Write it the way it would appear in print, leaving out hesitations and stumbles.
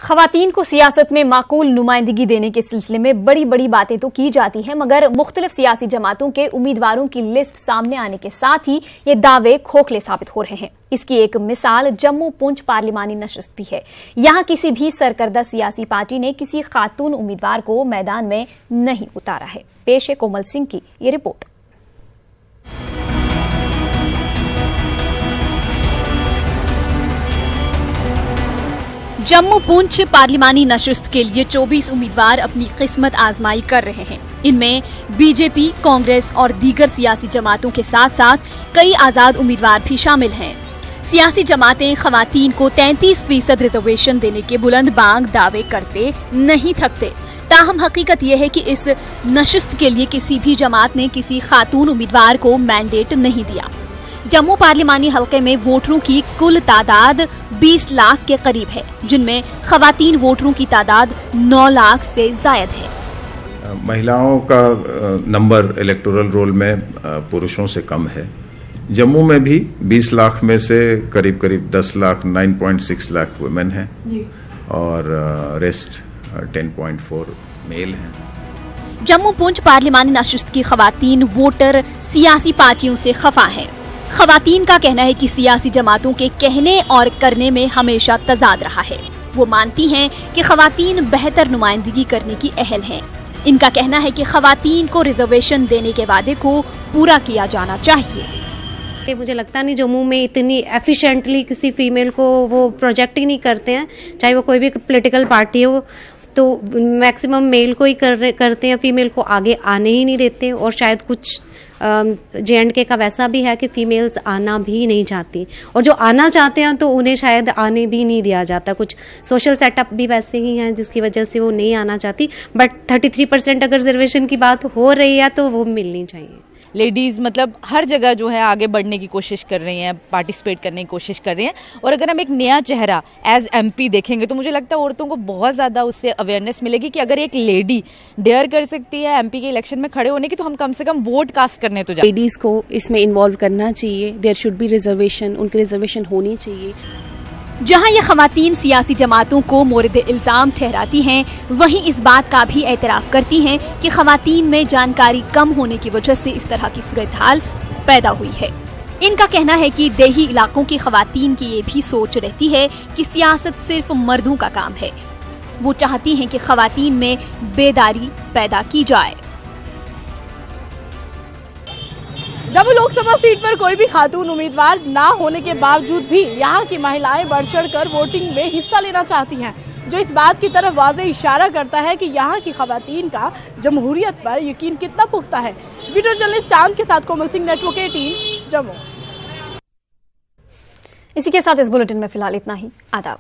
खवातीन को सियासत में माकूल नुमाइंदगी देने के सिलसिले में बड़ी बड़ी बातें तो की जाती हैं, मगर मुख्तलिफ सियासी जमातों के उम्मीदवारों की लिस्ट सामने आने के साथ ही ये दावे खोखले साबित हो रहे हैं। इसकी एक मिसाल जम्मू पुंछ पार्लिमानी नशिस्त भी है। यहां किसी भी सरकर्दा सियासी पार्टी ने किसी खातून उम्मीदवार को मैदान में नहीं उतारा है। पेश है कोमल सिंह की ये रिपोर्ट। जम्मू पुंछ पार्लिमानी नशिस्त के लिए 24 उम्मीदवार अपनी किस्मत आजमाई कर रहे हैं। इनमें बीजेपी, कांग्रेस और दीगर सियासी जमातों के साथ साथ कई आजाद उम्मीदवार भी शामिल हैं। सियासी जमातें खवातीन को 33% रिजर्वेशन देने के बुलंद बांग दावे करते नहीं थकते। ताहम हकीकत यह है कि इस नशिस्त के लिए किसी भी जमात ने किसी खातून उम्मीदवार को मैंडेट नहीं दिया। जम्मू पार्लिमानी हलके में वोटरों की कुल तादाद 20 लाख के करीब है, जिनमें खवातीन वोटरों की तादाद 9 लाख से जायद है। महिलाओं का नंबर इलेक्टोरल रोल में पुरुषों से कम है। जम्मू में भी 20 लाख में से करीब करीब 10 लाख 9.6 लाख वुमेन हैं और रेस्ट 10.4 मेल हैं। जम्मू पुंछ पार्लिमानी नशिस्त की खवातीन वोटर सियासी पार्टियों से खफा हैं। खवातीन का कहना है कि सियासी जमातों के कहने और करने में हमेशा तजाद रहा है। वो मानती हैं कि खवातीन बेहतर नुमाइंदगी करने की अहल हैं। इनका कहना है कि खवातीन को रिजर्वेशन देने के वादे को पूरा किया जाना चाहिए। मुझे लगता नहीं जम्मू में इतनी एफिशिएंटली किसी फीमेल को वो प्रोजेक्ट ही नहीं करते हैं, चाहे वो कोई भी पॉलिटिकल पार्टी हो, तो मैक्सिमम मेल को ही करते हैं, फीमेल को आगे आने ही नहीं देते। और शायद कुछ JNK का वैसा भी है कि फीमेल्स आना भी नहीं चाहती, और जो आना चाहते हैं तो उन्हें शायद आने भी नहीं दिया जाता। कुछ सोशल सेटअप भी वैसे ही हैं जिसकी वजह से वो नहीं आना चाहती। बट 33% अगर रिजर्वेशन की बात हो रही है तो वो मिलनी चाहिए। लेडीज़ मतलब हर जगह जो है आगे बढ़ने की कोशिश कर रही हैं, पार्टिसिपेट करने की कोशिश कर रही हैं। और अगर हम एक नया चेहरा एज MP देखेंगे तो मुझे लगता है औरतों को बहुत ज़्यादा उससे अवेयरनेस मिलेगी कि अगर एक लेडी डेयर कर सकती है MP के इलेक्शन में खड़े होने की, तो हम कम से कम वोट कास्ट करने तो जाए। लेडीज़ को इसमें इन्वॉल्व करना चाहिए। देयर शुड बी रिजर्वेशन, उनकी रिजर्वेशन होनी चाहिए। जहां ये खवातीन सियासी जमातों को मोरद इल्जाम ठहराती हैं, वहीं इस बात का भी एतराफ करती हैं कि खवातीन में जानकारी कम होने की वजह से इस तरह की सूरत हाल पैदा हुई है। इनका कहना है कि देही इलाकों की खवातीन की ये भी सोच रहती है कि सियासत सिर्फ मर्दों का काम है। वो चाहती हैं कि खवातीन में बेदारी पैदा की जाए। जम्मू लोकसभा सीट पर कोई भी खातून उम्मीदवार ना होने के बावजूद भी यहाँ की महिलाएं बढ़ चढ़कर वोटिंग में हिस्सा लेना चाहती हैं, जो इस बात की तरफ वाज़े इशारा करता है कि यहाँ की खवातीन का जमहूरियत पर यकीन कितना पुख्ता है। वीडियो जर्नलिस्ट चांद के साथ कोमल सिंह, नेटवर्क 18 जम्मू। इसी के साथ इस बुलेटिन में फिलहाल इतना ही। आदाब।